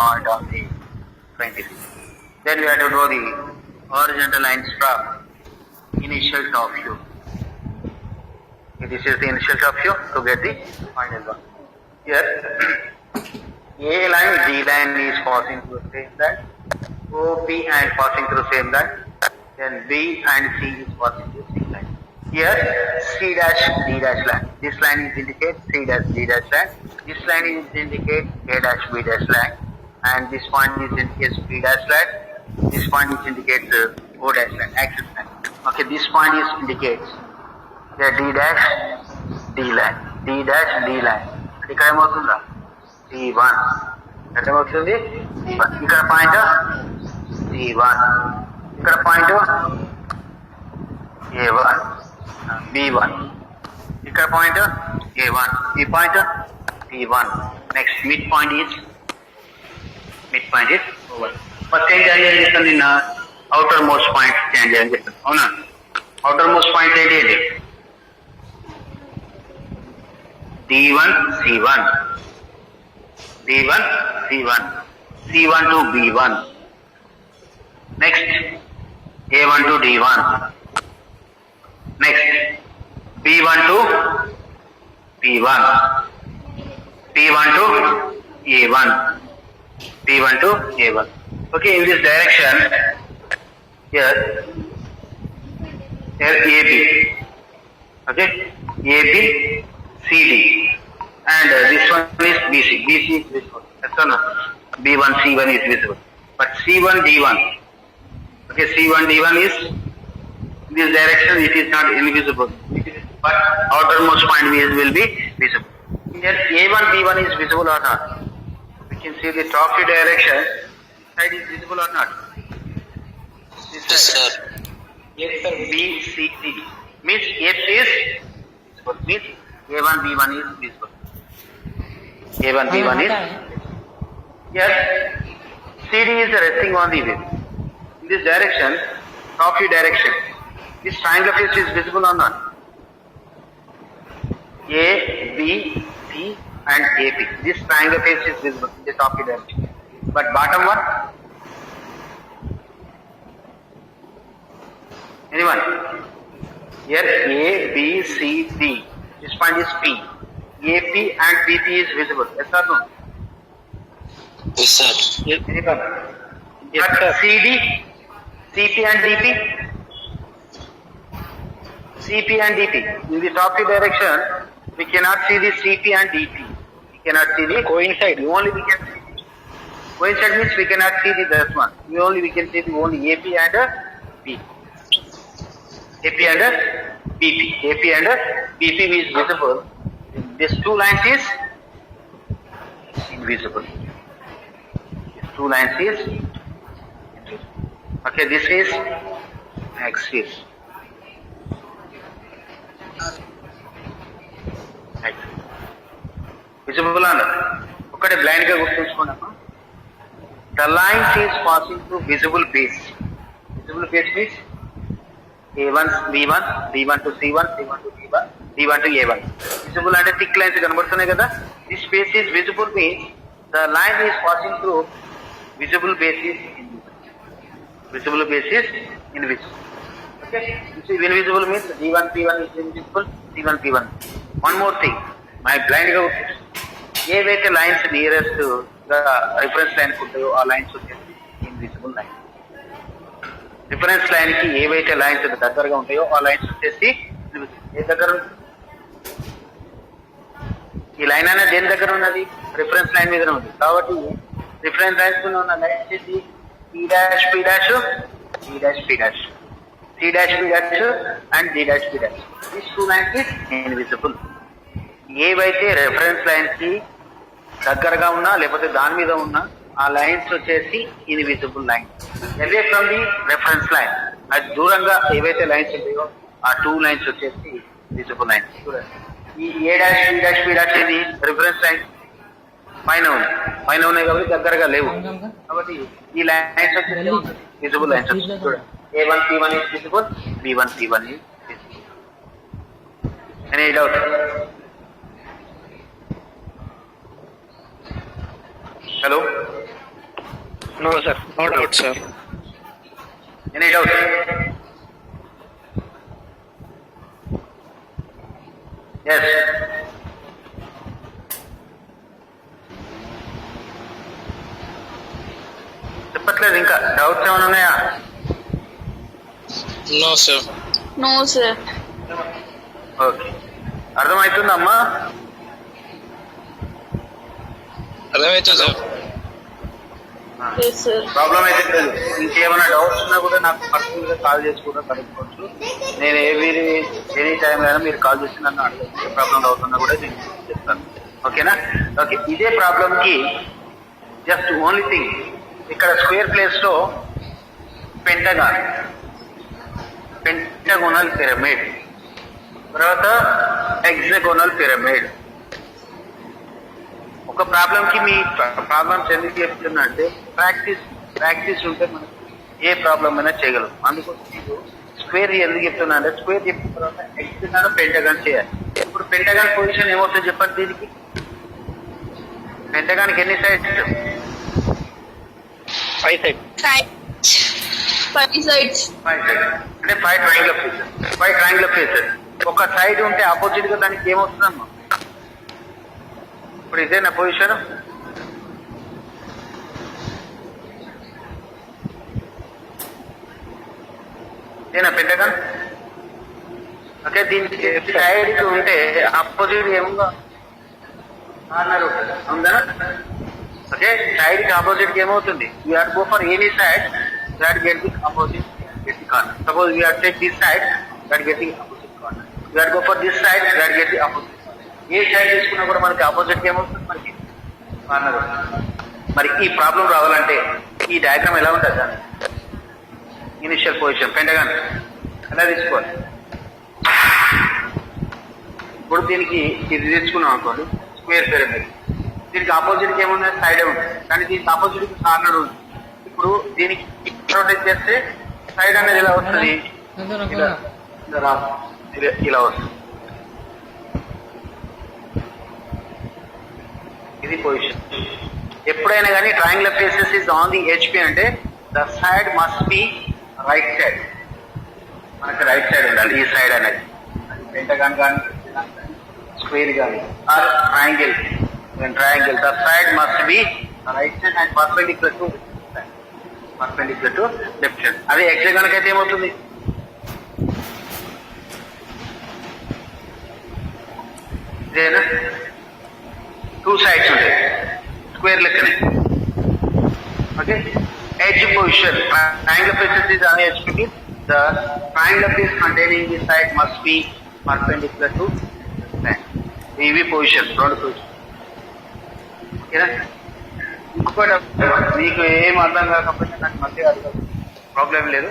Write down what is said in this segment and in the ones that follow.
point on the 23. Then we have to draw the horizontal lines from initial top view. This is the initial top view to get the final one. Here, A line, D line is passing through the same line. OP and passing through same line. Then B and C is passing through same line. Here, C dash D dash line. This line is indicate C dash D dash line. This line is indicate A dash B dash line. And this point is indicates B dash line. This point is indicates O dash line, axis line. Okay, this point is indicates the D dash D line. D dash D line. ఇక్కడ ఏమవుతుందా C1. ఇక్కడ ఏమవుతుంది C1. ఇక్కడ point C1. ఇక్కడ point A1 B1. ఇక్కడ point A1. ఈ point C1. Next mid point is over. First ఏం చేయాలి చేస్తాను నిన్న అవుటర్ మోస్ట్ పాయింట్ చేంజ్ చేయాలని చెప్తాను. అవునా? అవుటర్ మోస్ట్ పాయింట్ ఏంటి? D1 C1. D1 C1. C1 to B1. Next A1 to D1. Next B1 to P1. P1 to A1. P1 to A1. Okay, in this direction, here AB. Okay, AB, CD, and this one is BC. BC is visible. That's all. B1, C1 is visible. But C1, D1. Okay, C1, D1 is in this direction. It is not invisible. But outermost point will be visible. Here A1, B1 is visible or not? We can see the top view direction. Side is visible or not? This Yes, side. sir. Yes, sir. B, C, D. Means F is visible. Means A1, B1 is visible. A1, B1 is yes. CD is resting on the wheel. In this direction, top view direction, this triangular face is visible or not? A, B, C and AP. This triangular face is visible in the top view direction. But bottom one? Anyone? Here A, B, C, D. This point is P. AP and PP is visible. Yes or no? Yes, sir. Anyone? But CD, CP and DP? CP and DP. In the top view direction, we cannot see the CP and DP. We cannot see the coincide. Only we can see the coincide means we cannot see the this one. We can see the only AP and P. AP and BP. AP and BP is visible. These two lines is invisible. These two lines is invisible. Okay, this is axis. Visible or not? Okay, blind ga gustuchukonamu. The lines is passing through visible base. Visible base means A1 B1, B1 to C1, C1 to B1, B1 to A1. Visible and thick lines కనబడుతున్నాయి కదా. This space is visible means the line is passing through visible base is invisible. Visible base is invisible. Okay. You see invisible means D1 P1 is invisible, C1 P1. One more thing. My blind గా ఏవైతే lines nearest గా reference line ఉంటాయో ఆ lines వచ్చేసి invisible line. Reference line కి ఏవైతే lines దగ్గరగా ఉంటాయో ఆ లైన్స్ వచ్చేసి ఏ దగ్గర ఈ లైన్ అనేది దేని దగ్గర ఉన్నది? రిఫరెన్స్ లైన్ మీద ఉంది. కాబట్టి రిఫరెన్స్ లైన్స్ మీద ఉన్న లైన్ వచ్చేసి P dash P dash, C dash P dash, C dash P dash and D dash P dash. These two lines is invisible. ఏవైతే రెఫరెన్స్ లైన్స్ కి దగ్గరగా ఉన్నా లేకపోతే దాని మీద ఉన్నా ఆ లైన్స్ వచ్చేసి invisible line. Away from the reference line, అది దూరంగా ఏవైతే లైన్స్ ఉంటాయో ఆ టూ లైన్స్ వచ్చేసి విజిబుల్ లైన్స్. ఈ A dash B dash P dash ఇది రిఫరెన్స్ లైన్ పైన ఉన్నాయి కాబట్టి దగ్గరగా లేవు. కాబట్టి ఈ లైన్స్ వచ్చేసి విజిబుల్ లైన్స్ వచ్చేసి చూడండి. A1 P1 is visible, B1 P1 is visible. Any doubt? Hello? No, sir. No doubt, sir. Any doubt? Yes. చెప్పట్లేదు ఇంకా డౌట్స్ ఏమైనా ఉన్నాయా? No, sir. No, sir. Okay, అర్థమవుతుందమ్మా? అర్థమైతే సార్. Yes, sir. ప్రాబ్లం అయితే లేదు. ఇంకేమైనా డౌట్స్ ఉన్నా కూడా నాకు పర్సనల్ గా కాల్ చేసి కూడా కనుక్కోవచ్చు. నేను ఎనీ టైం అయినా మీరు కాల్ చేసి నన్ను అడగచ్చు. ఏ ప్రాబ్లం డౌట్ ఉన్నా కూడా నేను చెప్తాను. ఓకేనా? ఓకే, ఇదే ప్రాబ్లం కి జస్ట్ ఓన్లీ థింగ్, ఇక్కడ స్క్వేర్ ప్లేస్ లో పెంటగోనల్ పిరమిడ్, తర్వాత హెక్సాగోనల్ పిరమిడ్. ఒక ప్రాబ్లం కి మీ ప్రాబ్లమ్స్ ఎందుకు చెప్తున్నా అంటే ప్రాక్టీస్ ఉంటే మనకి ఏ ప్రాబ్లం అయినా చేయగలం. అందుకోసం మీకు స్క్వేర్ ఎందుకు చెప్తున్నా అంటే స్క్వేర్ చెప్పిన తర్వాత హెక్సాగన్ పెంటగాన్ చేయాలి. ఇప్పుడు పెంటగాన్ పొజిషన్ ఏమవుతుందో చెప్పండి. దీనికి పెంటగాన్కి ఎన్ని సైడ్స్? 5 side. 5 sides. 5 sides అంటే 5 ట్రయాంగులర్ ఫేసెస్. 5 triangular faces. ఒక సైడ్ ఉంటే ఆపోజిట్ గా దానికి ఏమవుతుందమ్మా? ఇప్పుడు ఇదేనా పొజిషన్? ఇదేనా పెంటగాన్? ఓకే, దీనికి సైడ్ ఉంటే ఆపోజిట్ ఏముందో కార్నర్ ఉంటుంది, ఉందా? ఓకే, సైడ్ కి ఆపోజిట్ ఏమవుతుంది? You have to go for any side that get the opposite get the corner. Suppose we have to take this side, that get the opposite corner. We have to go for this side, that get the opposite corner. A side తీసుకున్నా కూడా మనకి opposite ఏమవుతుంది? మనకి corner. మరి ఈ problem రావాలంటే ఈ diagram ఎలా ఉంటుంది? దాన్ని ఇనిషియల్ పొజిషన్ పెంటగాన్ ఎలా తీసుకోవాలి? ఇప్పుడు దీనికి ఇది తీసుకున్నాం అనుకోండి, స్క్వేర్ పిరమిడ్. దీనికి ఆపోజిట్ ఏముంది? సైడ్ ఉంది. కానీ దీనికి ఆపోజిట్ కార్నర్ ఉంది. ఇప్పుడు దీనికి రొటేట్ చేస్తే సైడ్ అనేది ఎలా వస్తుంది? ఇలా వస్తుంది. ఇది పొజిషన్. ఎప్పుడైనా కానీ triangular faces is on the HP అంటే the side must be right side. మనకి రైట్ సైడ్ ఉండాలి. ఈ సైడ్ అనేది పెంటగాన్ కానీ స్క్వేర్ కానీ or triangle. The side must be right side and perpendicular to left side. అదే హెక్సాగన్ అయితే ఏమవుతుంది? ఇదేనా? 2 sides ఉంటాయి స్క్వేర్ లెక్కనే. Okay, edge position triangular faces is on edge to the triangular face containing the side must be perpendicular to side. ఇవి position, 2 position. ఓకేనా? ఇంకొకటి మీకు ఏం అర్థం కాకపోతే నాకు మధ్య అర్థం, ప్రాబ్లం లేదు.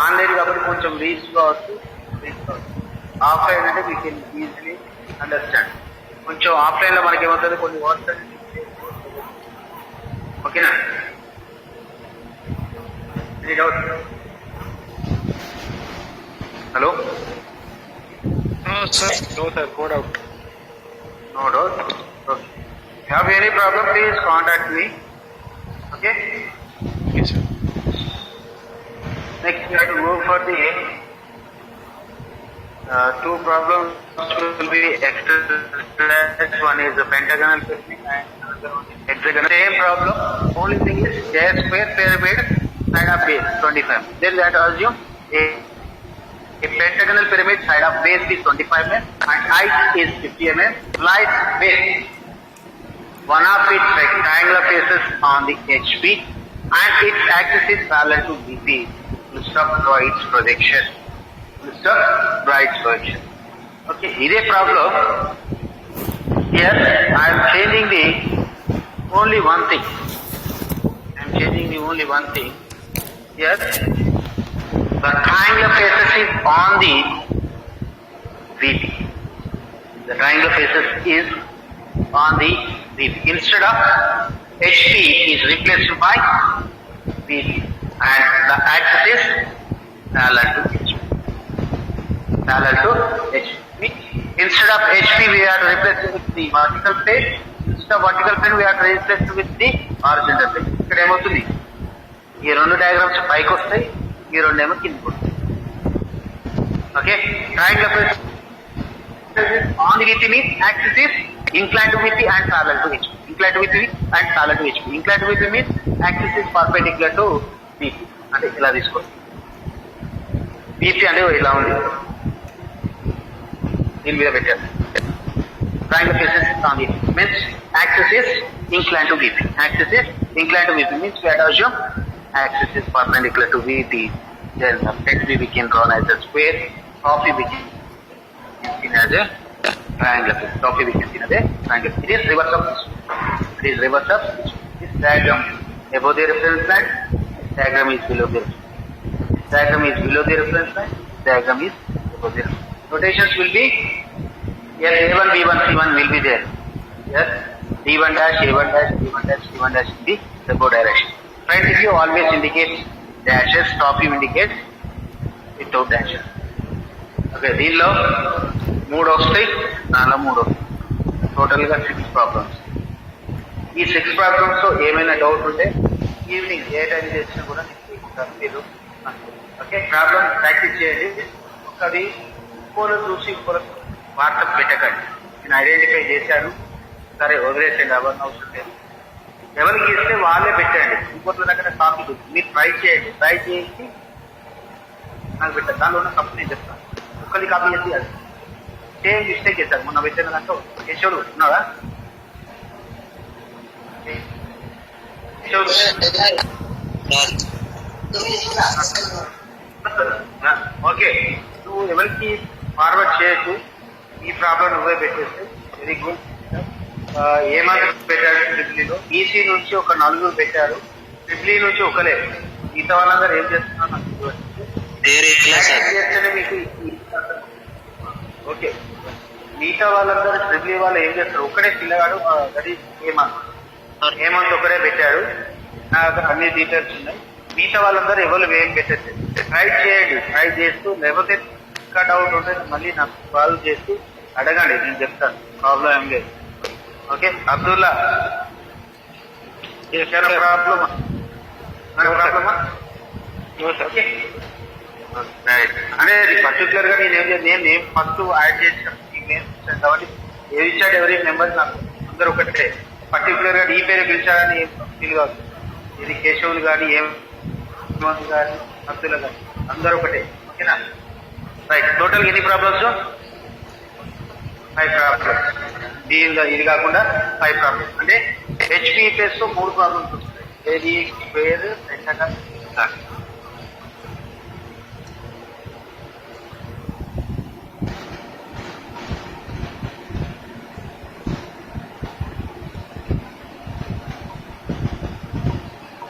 ఆన్లైన్ కాబట్టి కొంచెం రీచ్ కావచ్చు. ఆఫ్లైన్ అంటే వీ కెన్ ఈజీలీ అండర్స్టాండ్. కొంచెం ఆఫ్లైన్ లో మనకి ఏమవుతుంది, కొన్ని వర్డ్స్. ఓకేనా? Any doubt? Hello? No, sir. No sir, no doubt. No doubt. Okay. If you have any problem, please contact me. Okay? Yes, sir. Next, we have to go for the 2 problems will be exercise. One is the pentagonal pyramid and another one is hexagonal. Same problem. Only thing is a square pyramid side of base 25. Then we have to assume a pentagonal pyramid side of base is 25 mm and height is 50 mm. Lies base. One of its rectangular faces on the HP and its axis is parallel to BP. List of Bright's projection. Okay, is a problem. Here I am changing the only one thing. Here the triangular faces is on the VP. The triangular faces is on the VP. Instead of HP is replaced by VP and the axis is parallel to HP. Instead of HP we are replacing with the vertical plate. The vertical plane we are replaced with the horizontal plane. ఇక్కడ ఏమవుతుంది, ఈ రెండు diagrams పైకి వస్తాయి, ఈ రెండు ఏమో కిందకి వస్తాయి. Okay, triangular plane on the VP means axis is inclined to VP and parallel to HP. Inclined to VP and parallel to HP. Inclined to VP means axis is perpendicular to VP. అంటే ఇలా తీసుకోండి. VP అంటే ఇలా ఉంది, దీని మీద పెట్టారు. Triangular faces on VP means axis is inclined to VP. Axis is inclined to VP means we have to assume axis is perpendicular to VP. Then next we can draw as a square. Top we can seen as a triangle. Top we can seen as a triangle. It is reverse of this. It is reverse of this diagram. Above the reference line, diagram is below the diagram is below the reference line. Diagram is above the. Notations will be here A1, B1, C1 will be there. Yes, D1 dash, A1 dash, D1 dash, C1 dash in the above direction. Right, if you always indicate dashes, top you indicate without dashes. Okay, దీనిలో 3 వస్తాయి, దానిలో 3 వస్తాయి. టోటల్గా 6 problems. ఈ 6 problems లో ఏమైనా doubt ఉంటే evening ఏ time చేసినా కూడా నేను తీసుకుంటాను, మీరు ఓకే. ప్రాబ్లమ్ ప్రాక్టీస్ చేయండి. ఒకది ఇంకోలో చూసి ఇంకోలో వాట్సాప్ పెట్టకండి. నేను ఐడెంటిఫై చేశాను, సరే వదిలేసండి, ఎవరిని అవసరం లేదు. ఎవరికి ఇస్తే వాళ్ళే పెట్టండి. ఇంకోటి దగ్గర కాపీ మీరు ట్రై చేయండి, ట్రై చేసి నాకు పెట్టండి. దానిలో ఉన్న కంపెనీ చెప్తాను, ఒక్కరి కాపీ చేసి అది సేమ్ మిస్టేక్ చేశారు. మొన్న పెట్టిన దాంట్లో కేశవుడు ఉన్నాడా? ఓకే, నువ్వు ఎవరికి ఫార్వర్డ్ చేయొచ్చు, ఈ ప్రాబ్లం నువ్వే పెట్టేస్తే వెరీ గుడ్. ఏమాత్రం పెట్టారు ట్రిపులీలో, ఈసీ నుంచి ఒక 4 పెట్టారు, ట్రిపులీ నుంచి ఒకలే. మిగతా వాళ్ళందరూ ఏం చేస్తున్నారు నాకు చేస్తేనే మీకు. ఓకే, మిగతా వాళ్ళందరూ ట్రిపులీ వాళ్ళు ఏం చేస్తారు, ఒక్కడే పిల్లగాడు అది హేమంత్ ఒకడే పెట్టాడు. నాకు అన్ని డీటెయిల్స్ ఉన్నాయి. మిగతా వాళ్ళందరూ ఎవరు ఏం పెట్టేది ట్రై చేయండి. ట్రై చేస్తూ లేకపోతే ఇంకా డౌట్ ఉంటే మళ్ళీ నాకు కాల్ చేస్తూ అడగండి, నేను చెప్తాను, ప్రాబ్లం ఏం లేదు. ఓకే, అబ్దుల్లా ప్రాబ్లమా? ప్రాబ్లమా? ఓకే, అంటే పర్టికులర్ గా నేను ఫస్ట్ యాడ్ చేసిన కాబట్టి ఏ ఇచ్చాడు ఎవరి నెంబర్ నాకు అందరు ఒకటే. పర్టికులర్ గా ఈ పేరు పిలిచాడని ఏం ఫీల్ కాదు. ఇది కేశవులు కానీ ఏం కానీ అబ్దుల్లా కానీ అందరూ ఒకటే. ఓకేనా? రైట్, టోటల్ ఎన్ని ప్రాబ్లమ్స్? 5 ప్రాబ్లమ్స్. ఇది కాకుండా 5 ప్రాబ్లమ్స్. అంటే హెచ్పిఎస్ తో 3 ప్రాబ్లమ్స్ వస్తాయి. ఏది స్క్వేర్, సెంటర్,